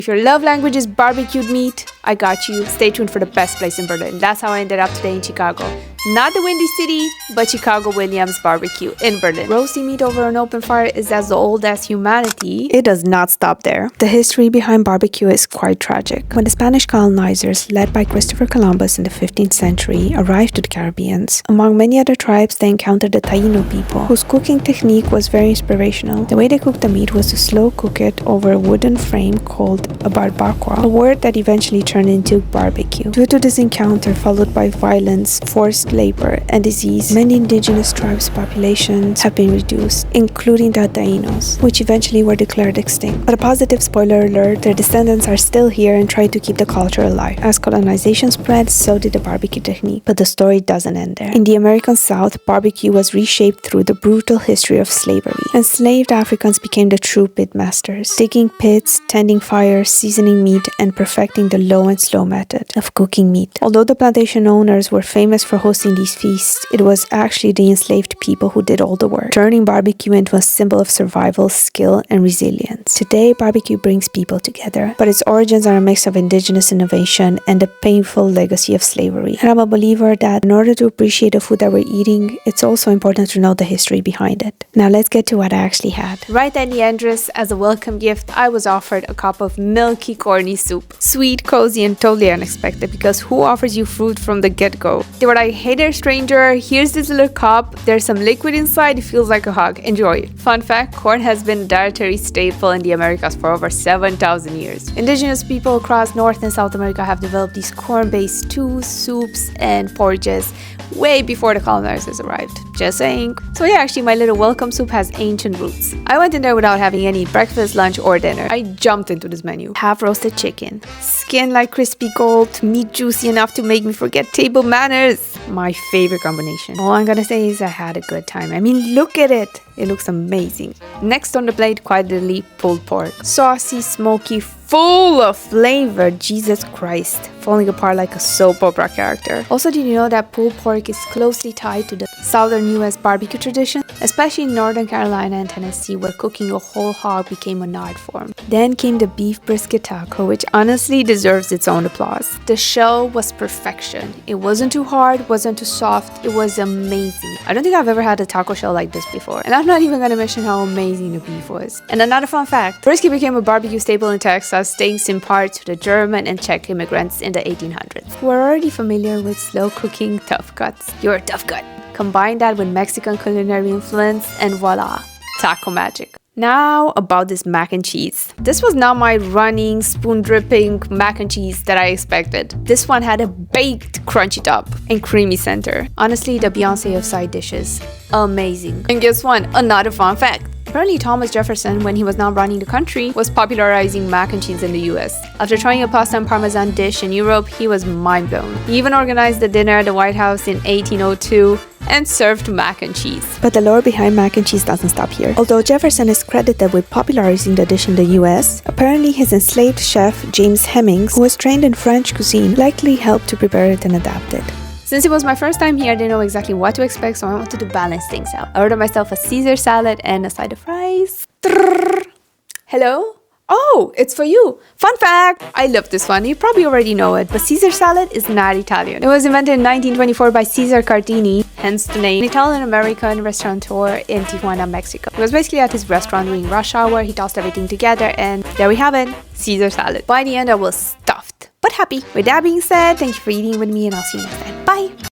If your love language is barbecued meat, I got you. Stay tuned for the best place in Berlin. That's how I ended up today in Chicago. Not the Windy City, but Chicago Williams BBQ in Berlin. Roasting meat over an open fire is as old as humanity. It does not stop there. The history behind barbecue is quite tragic. When the Spanish colonizers, led by Christopher Columbus in the 15th century, arrived to the Caribbean, among many other tribes, they encountered the Taino people, whose cooking technique was very inspirational. The way they cooked the meat was to slow cook it over a wooden frame called a barbacoa, a word that eventually turned into barbecue. Due to this encounter, followed by violence, forced labor, and disease, many indigenous tribes' populations have been reduced, including the Tainos, which eventually were declared extinct. But a positive spoiler alert, their descendants are still here and try to keep the culture alive. As colonization spread, so did the barbecue technique. But the story doesn't end there. In the American South, barbecue was reshaped through the brutal history of slavery. Enslaved Africans became the true pit masters, digging pits, tending fires, seasoning meat, and perfecting the low and slow method of cooking meat. Although the plantation owners were famous for hosting these feasts, it was actually the enslaved people who did all the work, turning barbecue into a symbol of survival, skill, and resilience. Today, barbecue brings people together, but its origins are a mix of indigenous innovation and the painful legacy of slavery. And I'm a believer that in order to appreciate the food that we're eating, it's also important to know the history behind it. Now let's get to what I actually had. Right at the entrance, as a welcome gift, I was offered a cup of milky, corny soup. Sweet, cozy, and totally unexpected, because who offers you fruit from the get-go? They were like, hey there stranger, here's this little cup, there's some liquid inside, it feels like a hug, enjoy it. Fun fact, corn has been a dietary staple in the Americas for over 7,000 years. Indigenous people across North and South America have developed these corn-based stews, soups, and porridges way before the colonizers arrived. Just saying. So yeah, actually my little welcome soup has ancient roots. I went in there without having any breakfast, lunch, or dinner. I jumped into this menu. Half roasted chicken, skin like crispy gold, meat juicy enough to make me forget table manners. My favorite combination. All I'm gonna say is I had a good time. I mean, look at it. It looks amazing. Next on the plate, quite literally, pulled pork. Saucy, smoky, full of flavor. Jesus Christ. Falling apart like a soap opera character. Also, did you know that pulled pork is closely tied to the southern US barbecue tradition? Especially in Northern Carolina and Tennessee, where cooking a whole hog became an art form. Then came the beef brisket taco, which honestly deserves its own applause. The shell was perfection. It wasn't too hard, wasn't too soft. It was amazing. I don't think I've ever had a taco shell like this before. And I'm not even gonna mention how amazing the beef was. And another fun fact, brisket became a barbecue staple in Texas, thanks in part to the German and Czech immigrants in the 1800s, who were already familiar with slow cooking tough cuts. You're a tough cut. Combine that with Mexican culinary influence and voila, taco magic. Now about this mac and cheese. This was not my running, spoon dripping mac and cheese that I expected. This one had a baked crunchy top and creamy center. Honestly, the Beyonce of side dishes. Amazing. And guess what? Another fun fact. Apparently Thomas Jefferson, when he was not running the country, was popularizing mac and cheese in the US. After trying a pasta and parmesan dish in Europe, he was mind-blown. He even organized a dinner at the White House in 1802 and served mac and cheese. But the lore behind mac and cheese doesn't stop here. Although Jefferson is credited with popularizing the dish in the US, apparently his enslaved chef, James Hemings, who was trained in French cuisine, likely helped to prepare it and adapt it. Since it was my first time here, I didn't know exactly what to expect, so I wanted to balance things out. I ordered myself a Caesar salad and a side of fries. Hello? Oh, it's for you. Fun fact! I love this one. You probably already know it, but Caesar salad is not Italian. It was invented in 1924 by Cesar Cardini, hence the name, an Italian-American restaurateur in Tijuana, Mexico. He was basically at his restaurant during rush hour. He tossed everything together, and there we have it, Caesar salad. By the end, I was stuffed, but happy. With that being said, thank you for eating with me, and I'll see you next time. Bye!